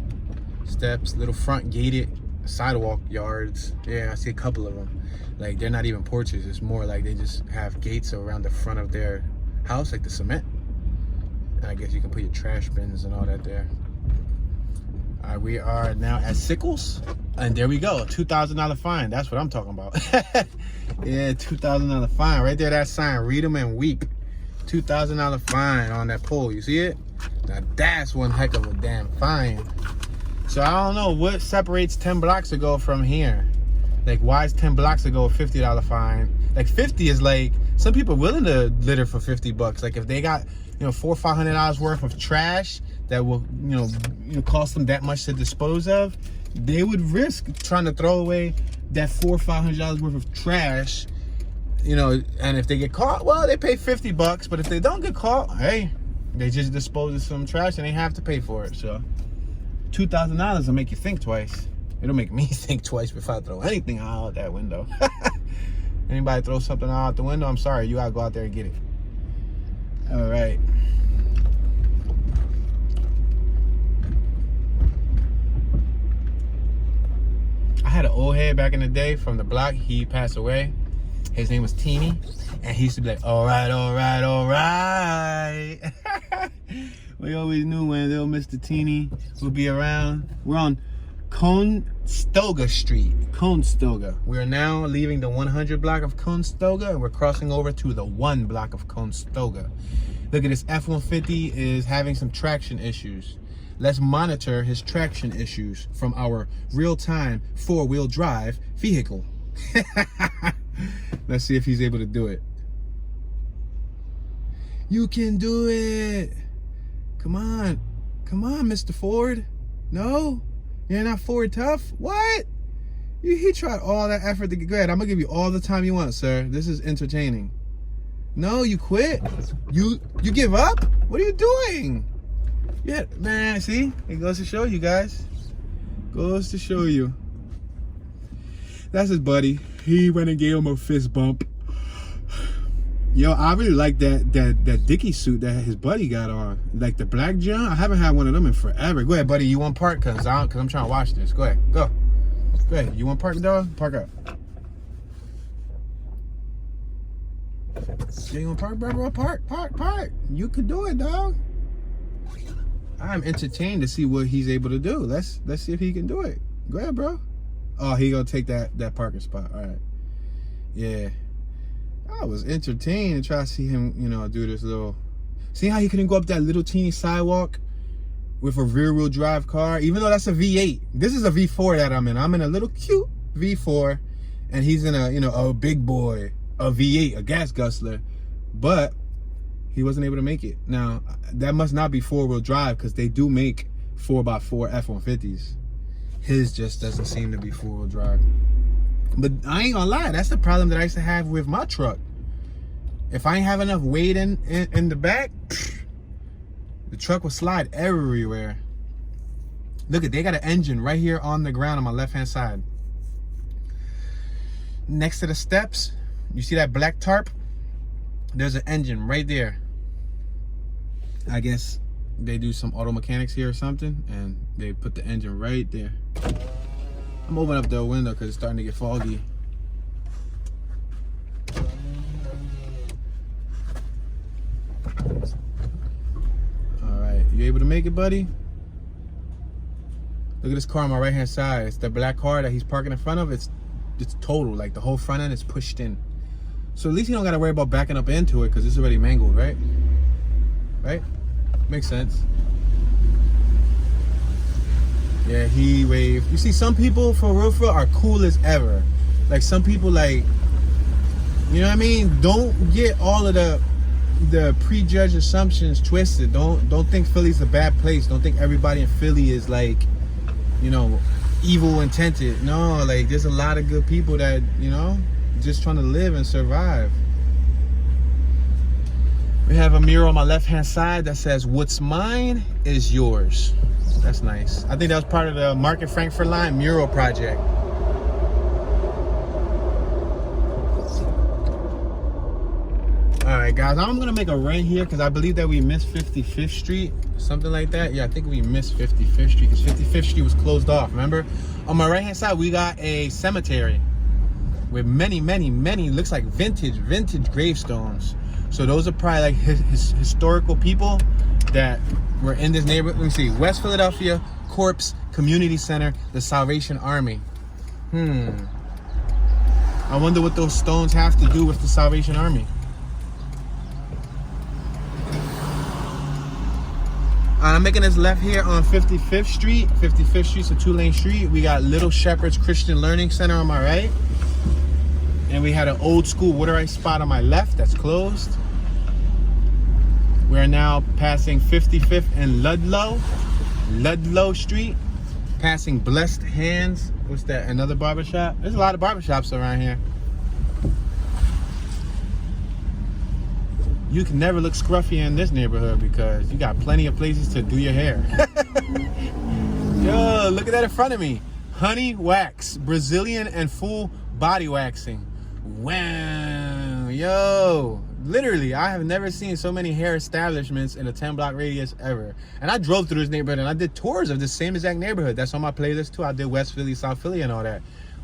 steps, little front gated sidewalk yards. Yeah, I see a couple of them. Like they're not even porches, it's more like they just have gates around the front of their house, like the cement. And I guess you can put your trash bins and all that there. All right, we are now at Sickles, and there we go, $2,000 fine. That's what I'm talking about. Yeah, $2,000 fine. Right there, that sign, read them and weep. $2,000 fine on that pole, you see it? Now that's one heck of a damn fine. So I don't know what separates 10 blocks ago from here. Like, why is 10 blocks ago a $50 fine? Like 50 is like, some people are willing to litter for $50. Like if they got, you know, $400 or $500 worth of trash that will, you know, cost them that much to dispose of, they would risk trying to throw away that $400 or $500 worth of trash, you know. And if they get caught, well, they pay $50. But if they don't get caught, hey, they just dispose of some trash and they have to pay for it. So $2,000 will make you think twice. It'll make me think twice before I throw anything out that window. Anybody throw something out the window, I'm sorry, you gotta go out there and get it. All right. I had an old head back in the day from the block. He passed away. His name was Teeny, and he used to be like, all right, all right, all right. We always knew when little Mr. Teeny would be around. We're on Conestoga Street, Conestoga. We are now leaving the 100 block of Conestoga, and we're crossing over to the 1 block of Conestoga. Look at this, F-150 is having some traction issues. Let's monitor his traction issues from our real-time 4-wheel drive vehicle. Let's see if he's able to do it. You can do it. Come on, Mr. Ford. No? You're not Ford tough? What? He tried all that effort to get good. I'm gonna give you all the time you want, sir. This is entertaining. No, you quit? You give up? What are you doing? Yeah, man, see? It goes to show you guys. Goes to show you. That's his buddy. He went and gave him a fist bump. Yo, I really like that Dickie suit that his buddy got on. Like the black John. I haven't had one of them in forever. Go ahead, buddy. You want to park? Cause I'm trying to watch this. Go ahead. Go. Go ahead. You want to park, dog? Park up. You ain't gonna park, bro? Park. You could do it, dog. I'm entertained to see what he's able to do. Let's see if he can do it. Go ahead, bro. Oh, he gonna take that parking spot. All right. Yeah. I was entertained to try to see him, you know, do this little. See how he couldn't go up that little teeny sidewalk with a rear-wheel drive car, even though that's a V8. This is a V4 that I'm in. I'm in a little cute V4, and he's in a, you know, a big boy, a V8, a gas guzzler. But he wasn't able to make it. Now, that must not be four-wheel drive, because they do make 4x4 F-150s. His just doesn't seem to be four-wheel drive. But I ain't gonna lie, that's the problem that I used to have with my truck. If I ain't have enough weight in the back, the truck will slide everywhere. Look, they got an engine right here on the ground on my left-hand side. Next to the steps, you see that black tarp? There's an engine right there. I guess they do some auto mechanics here or something, and they put the engine right there. I'm opening up the window because it's starting to get foggy. Alright, you able to make it, buddy? Look at this car on my right hand side. It's the black car that he's parking in front of. It's total, like the whole front end is pushed in. So at least you don't gotta worry about backing up into it because it's already mangled, right? Right? Makes sense. Yeah, he waved. You see, some people for real are cool as ever. Like some people, like, you know what I mean? Don't get all of the prejudged assumptions twisted. Don't think Philly's a bad place. Don't think everybody in Philly is like, you know, evil intended. No, like there's a lot of good people that, you know, just trying to live and survive. We have a mural on my left hand side that says, "What's mine is yours." That's nice. I think that was part of the Market Frankfurt Line mural project. Alright guys, I'm gonna make a right here because I believe that we missed 55th Street, something like that. Yeah, I think we missed 55th Street because 55th Street was closed off, remember? On my right hand side, we got a cemetery with many, looks like vintage gravestones. So those are probably like historical people that were in this neighborhood. Let me see, West Philadelphia Corpse Community Center, the Salvation Army. I wonder what those stones have to do with the Salvation Army. I'm making this left here on 55th Street. 55th Street's a two-lane street. We got Little Shepherd's Christian Learning Center on my right. And we had an old school water ice spot on my left that's closed. We're now passing 55th and Ludlow Street. Passing Blessed Hands. What's that, another barbershop? There's a lot of barbershops around here. You can never look scruffy in this neighborhood because you got plenty of places to do your hair. Yo, look at that in front of me. Honey Wax, Brazilian and full body waxing. Wow, yo. Literally, I have never seen so many hair establishments in a 10-block radius ever. And I drove through this neighborhood and I did tours of the same exact neighborhood. That's on my playlist too. I did West Philly, South Philly and all that.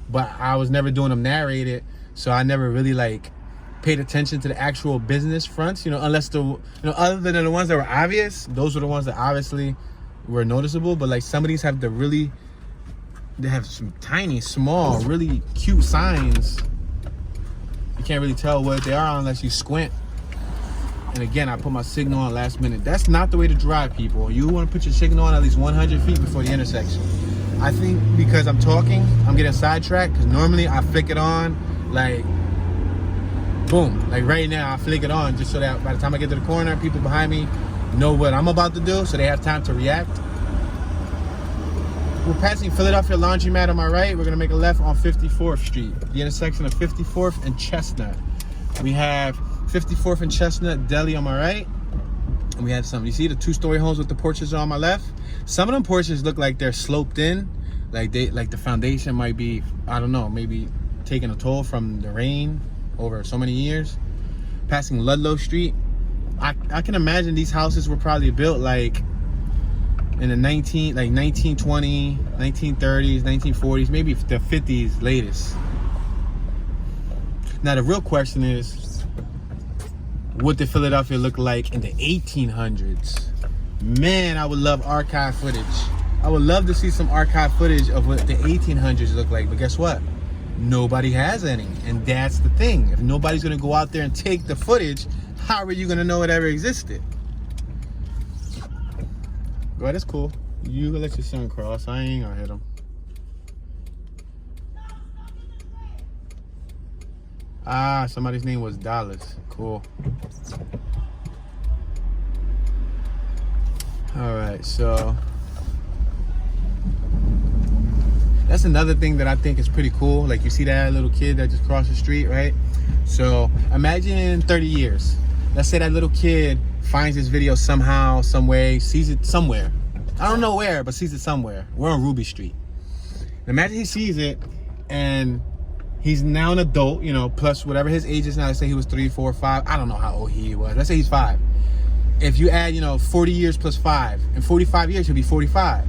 But I was never doing them narrated, so I never really like paid attention to the actual business fronts, you know, unless other than the ones that were obvious. Those were the ones that obviously were noticeable. But like some of these have they have some tiny, small, really cute signs. You can't really tell what they are unless you squint. And again, I put my signal on last minute. That's not the way to drive, people. You want to put your signal on at least 100 feet before the intersection. I think because I'm talking, I'm getting sidetracked because normally I flick it on like boom, like right now I flick it on just so that by the time I get to the corner, people behind me know what I'm about to do so they have time to react. We're passing Philadelphia Laundromat on my right. We're gonna make a left on 54th Street, the intersection of 54th and Chestnut. We have 54th and Chestnut Deli on my right. And we have some, you see the two-story homes with the porches on my left? Some of them porches look like they're sloped in, like the foundation might be, I don't know, maybe taking a toll from the rain over so many years. Passing Ludlow Street. I can imagine these houses were probably built like in the 1920s, 1930s, 1940s, maybe the 50s latest. Now the real question is, what did Philadelphia look like in the 1800s. Man, I would love archive footage. I would love to see some archive footage of what the 1800s look like, but guess what? Nobody has any, and that's the thing. If nobody's gonna go out there and take the footage, how are you gonna know it ever existed? Well, that's cool. You let your son cross. I ain't gonna hit him. Ah, somebody's name was Dallas. Cool. All right, so that's another thing that I think is pretty cool. Like, you see that little kid that just crossed the street, right? So imagine in 30 years, let's say that little kid finds this video somehow, some way, sees it somewhere. I don't know where, but sees it somewhere. We're on Ruby Street. Imagine he sees it and he's now an adult, you know, plus whatever his age is now. Let's say he was 3, 4, 5. I don't know how old he was. Let's say he's 5. If you add, you know, 40 years plus 5, in 45 years, he'll be 45.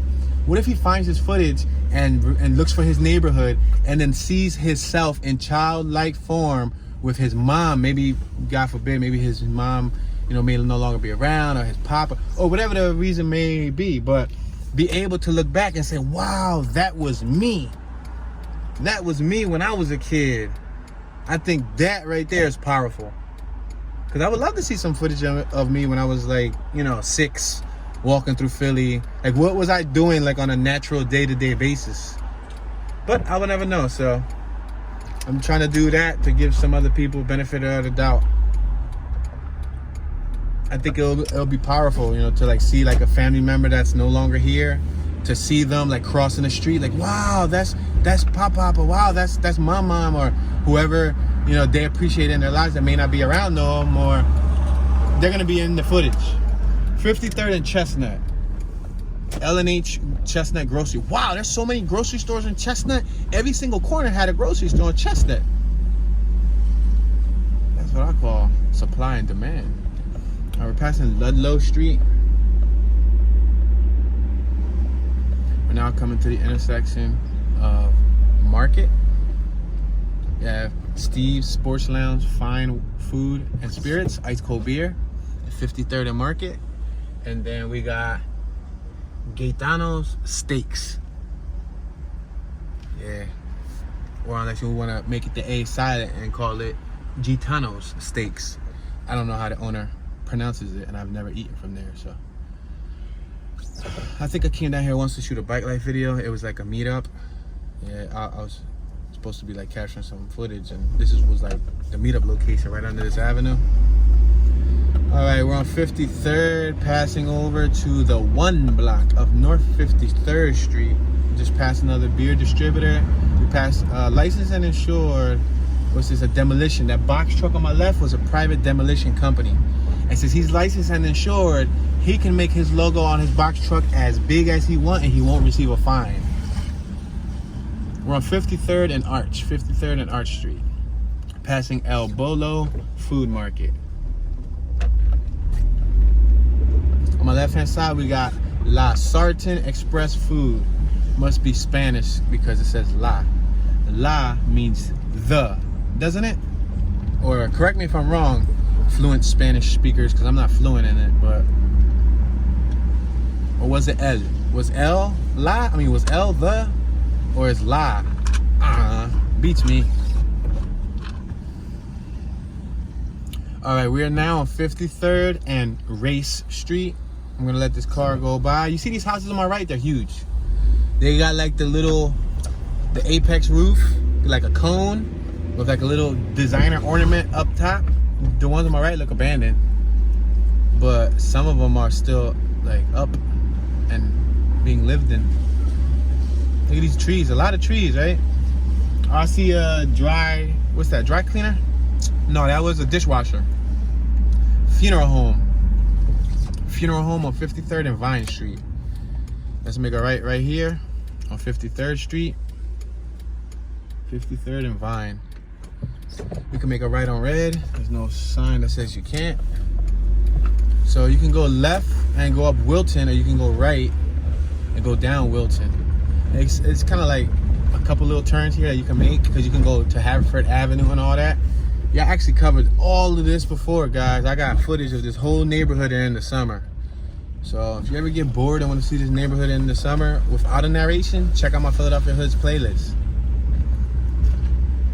What if he finds his footage and looks for his neighborhood and then sees himself in childlike form with his mom? Maybe, God forbid, maybe his mom, you know, may no longer be around, or his papa, or whatever the reason may be, but be able to look back and say, wow, that was me. That was me when I was a kid. I think that right there is powerful. Because I would love to see some footage of me when I was, like, you know, 6, walking through Philly. Like, what was I doing, like, on a natural day-to-day basis? But I would never know, so I'm trying to do that to give some other people benefit of the doubt. I think it'll be powerful, you know, to, like, see, like, a family member that's no longer here, to see them, like, crossing the street, like, wow, that's Papa, wow, that's my mom, or whoever, you know, they appreciate in their lives that may not be around no more. They're gonna be in the footage. 53rd and Chestnut, L&H Chestnut Grocery. Wow, there's so many grocery stores in Chestnut. Every single corner had a grocery store in Chestnut. That's what I call supply and demand. All right, we're passing Ludlow Street. We're now coming to the intersection of Market. Yeah, Steve's Sports Lounge, fine food and spirits, ice cold beer, 53rd and Market. And then we got Gaetano's Steaks. Yeah. Or unless you want to make it the A silent and call it Gaetano's Steaks. I don't know how the owner pronounces it, and I've never eaten from there, so. I think I came down here once to shoot a bike life video. It was like a meetup. Yeah, I was supposed to be like capturing some footage, and this was like the meetup location right under this avenue. All right, we're on 53rd, passing over to the 1 block of North 53rd Street. Just passed another beer distributor. We passed licensed and insured. What's this? A demolition. That box truck on my left was a private demolition company. And since he's licensed and insured, he can make his logo on his box truck as big as he wants, and he won't receive a fine. We're on 53rd and Arch, 53rd and Arch Street. Passing El Bolo Food Market. On my left-hand side, we got La Sartén Express Food. Must be Spanish because it says La. La means the, doesn't it? Or correct me if I'm wrong, fluent Spanish speakers, because I'm not fluent in it, but. Or was it El? Was El La? I mean, was El the? Or is La? Beats me. All right, we are now on 53rd and Race Street. I'm gonna let this car go by. You see these houses on my right? They're huge. They got like the apex roof, like a cone with like a little designer ornament up top. The ones on my right look abandoned, but some of them are still like up and being lived in. Look at these trees, a lot of trees, right? I see a what's that, dry cleaner? No, that was a dishwasher. Funeral home on 53rd and Vine Street. Let's make a right here on 53rd Street. 53rd and Vine. We can make a right on Red. There's no sign that says you can't. So you can go left and go up Wilton, or you can go right and go down Wilton. It's kind of like a couple little turns here that you can make, because you can go to Haverford Avenue and all that. Yeah, I actually covered all of this before, guys. I got footage of this whole neighborhood in the summer. So if you ever get bored and want to see this neighborhood in the summer without a narration, check out my Philadelphia Hoods playlist.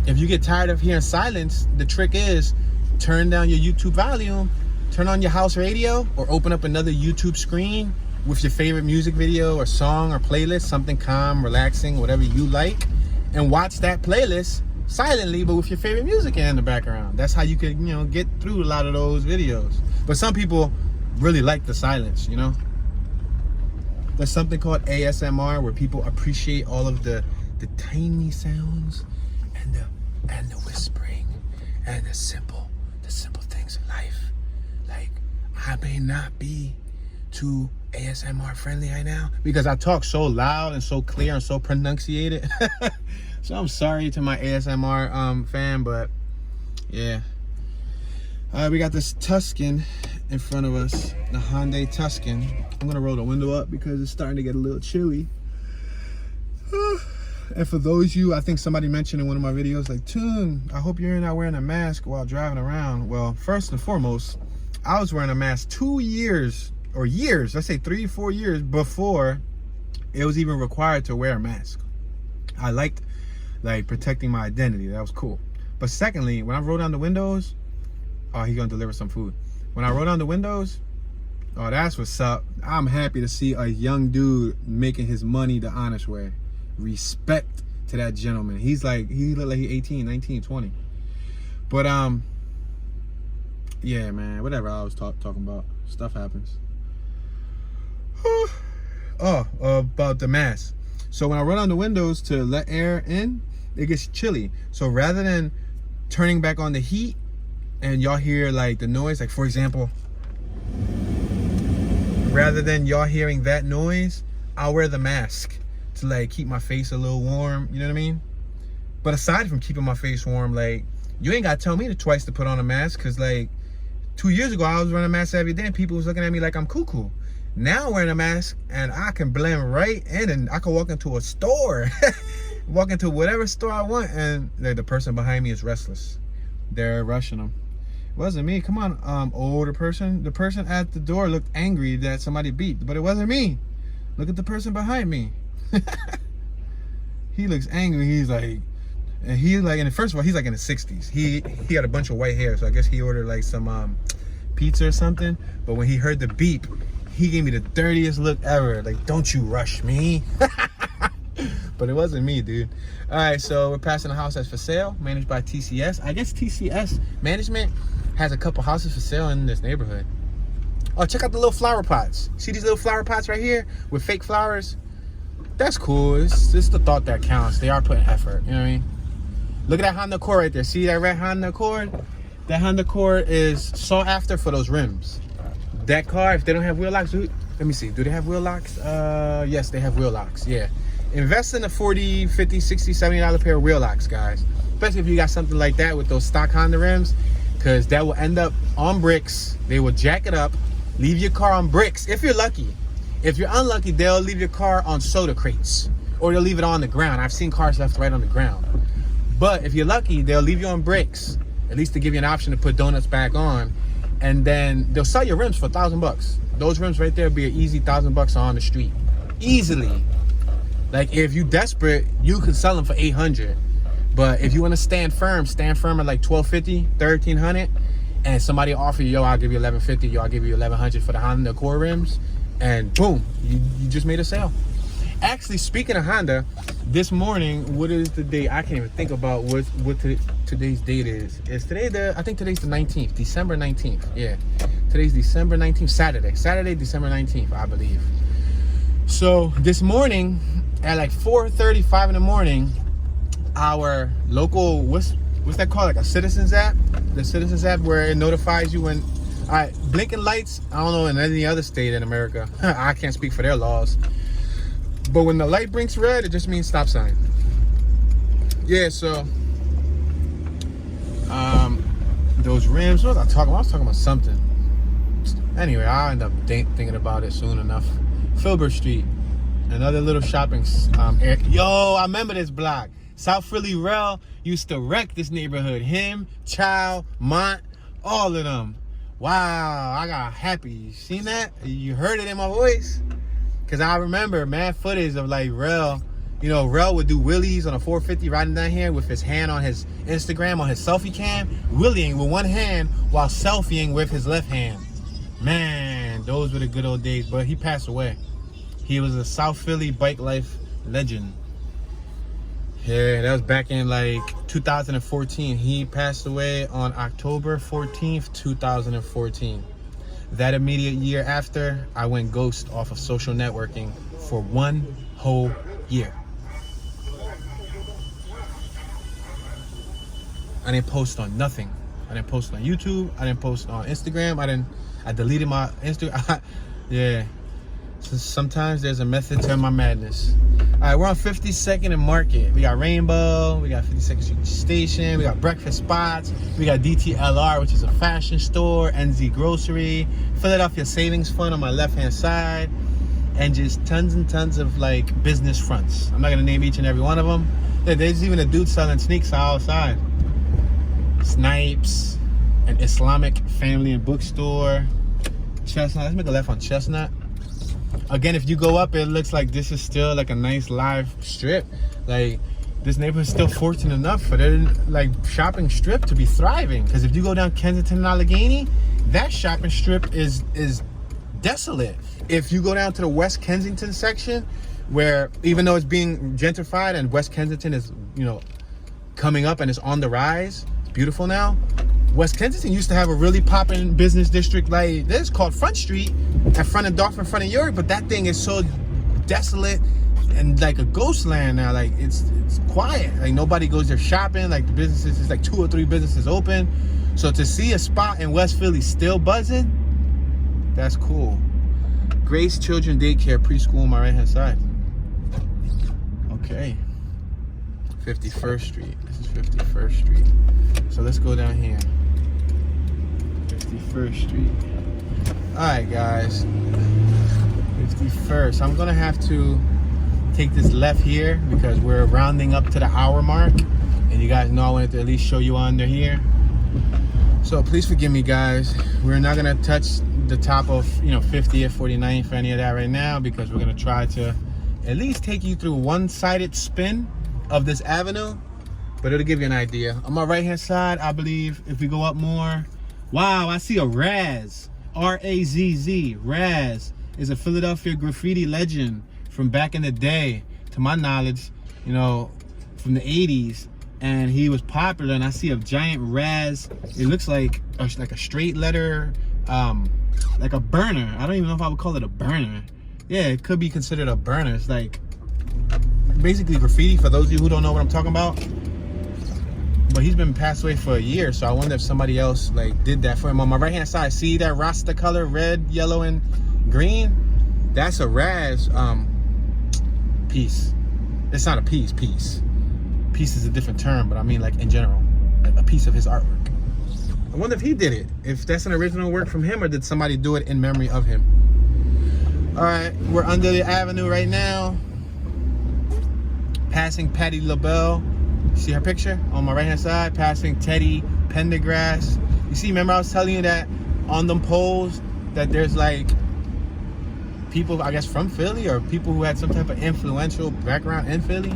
If you get tired of hearing silence, the trick is turn down your YouTube volume, turn on your house radio, or open up another YouTube screen with your favorite music video or song or playlist, something calm, relaxing, whatever you like, and watch that playlist silently, but with your favorite music in the background. That's how you can, you know, get through a lot of those videos. But some people really like the silence, you know. There's something called ASMR where people appreciate all of the tiny sounds and the whispering and the simple things in life. Like, I may not be too ASMR friendly right now because I talk so loud and so clear and so pronunciated. So I'm sorry to my ASMR fan, but yeah. We got this Tuscan in front of us, the Hyundai Tuscan. I'm gonna roll the window up because it's starting to get a little chilly. And for those of you, I think somebody mentioned in one of my videos, like, Toon, I hope you're not wearing a mask while driving around. Well, first and foremost, I was wearing a mask 2 years, or years, let's say 3 or 4 years before it was even required to wear a mask. I liked, like, protecting my identity. That was cool. But secondly, when I roll down the windows, oh, he's gonna deliver some food. When I roll down the windows, oh, that's what's up. I'm happy to see a young dude making his money the honest way. Respect to that gentleman. He looked like he's 18, 19, 20. But yeah, man, whatever I was talking about. Stuff happens. Oh, about the mask. So when I roll down the windows to let air in, it gets chilly. So rather than turning back on the heat and y'all hear like the noise, like for example, rather than y'all hearing that noise, I'll wear the mask to like keep my face a little warm, you know what I mean? But aside from keeping my face warm, like, you ain't gotta tell me twice to put on a mask, cause like 2 years ago I was wearing a mask every day and people was looking at me like I'm cuckoo. Now I'm wearing a mask and I can blend right in and I can walk into a store, walk into whatever store I want, and like, the person behind me is restless. They're rushing them. It wasn't me. Come on, older person. The person at the door looked angry that somebody beat, but it wasn't me. Look at the person behind me. He looks angry. He's like, and first of all, he's like in the 60s. He had a bunch of white hair, so I guess he ordered like some pizza or something. But when he heard the beep, he gave me the dirtiest look ever. Like, don't you rush me. But it wasn't me, dude. All right, so we're passing a house that's for sale, managed by TCS. I guess TCS management has a couple houses for sale in this neighborhood. Oh, check out the little flower pots. See these little flower pots right here with fake flowers? That's cool. It's the thought that counts. They are putting effort, you know what I mean? Look at that Honda Accord right there. See that red Honda Accord? That Honda Accord is sought after for those rims. That car, if they don't have wheel locks, let me see. Do they have wheel locks? Yes, they have wheel locks. Yeah. Invest in a $40, $50, $60, $70 pair of wheel locks, guys. Especially if you got something like that with those stock Honda rims, because that will end up on bricks. They will jack it up, leave your car on bricks if you're lucky. If you're unlucky, they'll leave your car on soda crates, or they'll leave it on the ground. I've seen cars left right on the ground. But if you're lucky, they'll leave you on bricks, at least to give you an option to put donuts back on. And then they'll sell your rims for $1,000. Those rims right there will be an easy $1,000 on the street. Easily. Like, if you desperate, you could sell them for $800. But if you want to stand firm at like $1,250, $1,300, and somebody offer you, yo, I'll give you $1,150, yo, I'll give you $1,100 for the Honda Accord rims, and boom, you just made a sale. Actually, speaking of Honda, this morning, what is the date? I can't even think about what today's date is. Is today I think today's the 19th, December 19th. Yeah, today's December 19th, Saturday, December 19th, I believe. So this morning at like 4:35 in the morning, our local, what's that called? Like a Citizens app? The Citizens app where it notifies you when, all right, blinking lights, I don't know in any other state in America. I can't speak for their laws. But when the light blinks red, it just means stop sign. Yeah, so those rims, what was I talking about? I was talking about something. Anyway, I'll end up thinking about it soon enough. Filbert Street, another little shopping area. Yo, I remember this block. South Philly Rel used to wreck this neighborhood. Him, Chow, Mont, all of them. Wow, I got happy. You seen that? You heard it in my voice? Because I remember mad footage of like Rel. You know, Rel would do wheelies on a 450 riding down here with his hand on his Instagram, on his selfie cam, wheeling with one hand while selfieing with his left hand. Man, those were the good old days. But he passed away. He was a South Philly bike life legend. Yeah, that was back in like 2014. He passed away on October 14th, 2014. That immediate year after, I went ghost off of social networking for 1 whole year. I didn't post on nothing. I didn't post on YouTube. I didn't post on Instagram. I deleted my Instagram. Yeah. So sometimes there's a method to my madness. All right, we're on 52nd and Market. We got Rainbow. We got 52nd Street Station. We got breakfast spots. We got DTLR, which is a fashion store. NZ Grocery. Philadelphia Savings Fund on my left-hand side. And just tons and tons of like business fronts. I'm not gonna name each and every one of them. There's even a dude selling sneaks outside. Snipes, an Islamic family and bookstore. Chestnut. Let's make a left on Chestnut. Again, if you go up, it looks like this is still like a nice live strip. Like this neighborhood's still fortunate enough for their like shopping strip to be thriving. Because if you go down Kensington and Allegheny, that shopping strip is desolate. If you go down to the West Kensington section, where even though it's being gentrified and West Kensington is, you know, coming up and it's on the rise, it's beautiful now. West Kensington used to have a really popping business district like this called Front Street, at front of Dolphin, front of York, but that thing is so desolate and like a ghost land now. Like it's quiet. Like nobody goes there shopping. Like the businesses, it's like 2 or 3 businesses open. So to see a spot in West Philly still buzzing, that's cool. Grace Children Daycare Preschool on my right hand side. Okay. 51st Street. This is 51st Street. So let's go down here. 51st Street. Alright guys. 51st. I'm gonna have to take this left here because we're rounding up to the hour mark. And you guys know I wanted to at least show you under here. So please forgive me guys. We're not gonna touch the top of 50th, 49th, any of that right now, because we're gonna try to at least take you through one-sided spin of this avenue, but it'll give you an idea. On my right hand side, I believe if we go up more, wow, I see a Raz, R-A-Z-Z. Raz is a Philadelphia graffiti legend from back in the day, to my knowledge, from the 80s, and he was popular. And I see a giant Raz. It looks like a straight letter, like a burner. I don't even know if I would call it a burner. Yeah, it could be considered a burner. It's like basically graffiti, for those of you who don't know what I'm talking about. But he's been passed away for a year, so I wonder if somebody else like did that for him. On my right hand side, see that Rasta color, red, yellow, and green? That's a Raz piece. It's not a piece. Piece is a different term, but I mean like in general, like a piece of his artwork. I wonder if he did it, if that's an original work from him, or did somebody do it in memory of him. All right, we're under the avenue right now, passing Patti LaBelle. See her picture on my right hand side, passing Teddy Pendergrass. You see, remember I was telling you that on them poles that there's like people, I guess, from Philly, or people who had some type of influential background in Philly.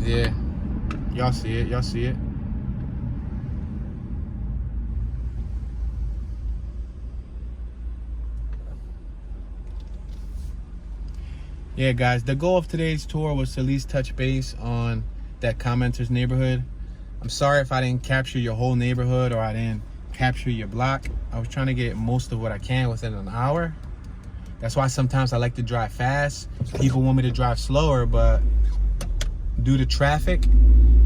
Yeah, y'all see it. Yeah, guys, the goal of today's tour was to at least touch base on that commenter's neighborhood. I'm sorry if I didn't capture your whole neighborhood, or I didn't capture your block. I was trying to get most of what I can within an hour. That's why sometimes I like to drive fast. People want me to drive slower, but due to traffic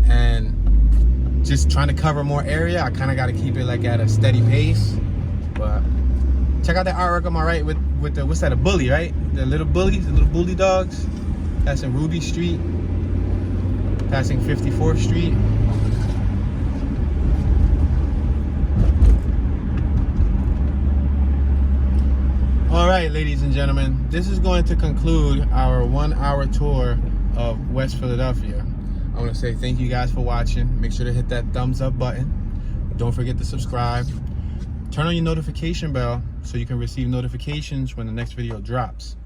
and just trying to cover more area, I kind of got to keep it like at a steady pace. But check out that artwork on my right with the, what's that, a bully, right? The little bullies, the little bully dogs. Passing Ruby Street, passing 54th Street. All right, ladies and gentlemen, this is going to conclude our 1 hour tour of West Philadelphia. I want to say thank you guys for watching. Make sure to hit that thumbs up button. Don't forget to subscribe. Turn on your notification bell so you can receive notifications when the next video drops.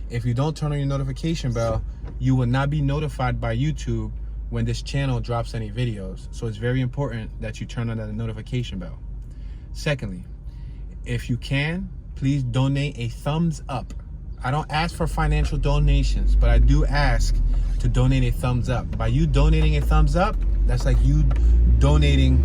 If you don't turn on your notification bell, you will not be notified by YouTube when this channel drops any videos. So it's very important that you turn on that notification bell. Secondly, if you can, please donate a thumbs up. I don't ask for financial donations, but I do ask to donate a thumbs up. By you donating a thumbs up, that's like you donating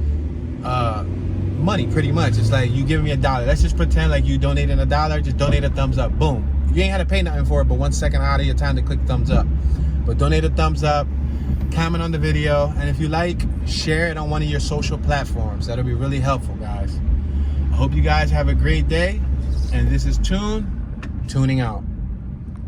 money, pretty much. It's like you giving me $1. Let's just pretend like you donating $1. Just donate a thumbs up. Boom. You ain't had to pay nothing for it, but 1 second out of your time to click thumbs up. But donate a thumbs up, comment on the video, and if you like, share it on one of your social platforms. That'll be really helpful, guys. I hope you guys have a great day, and this is tuning out.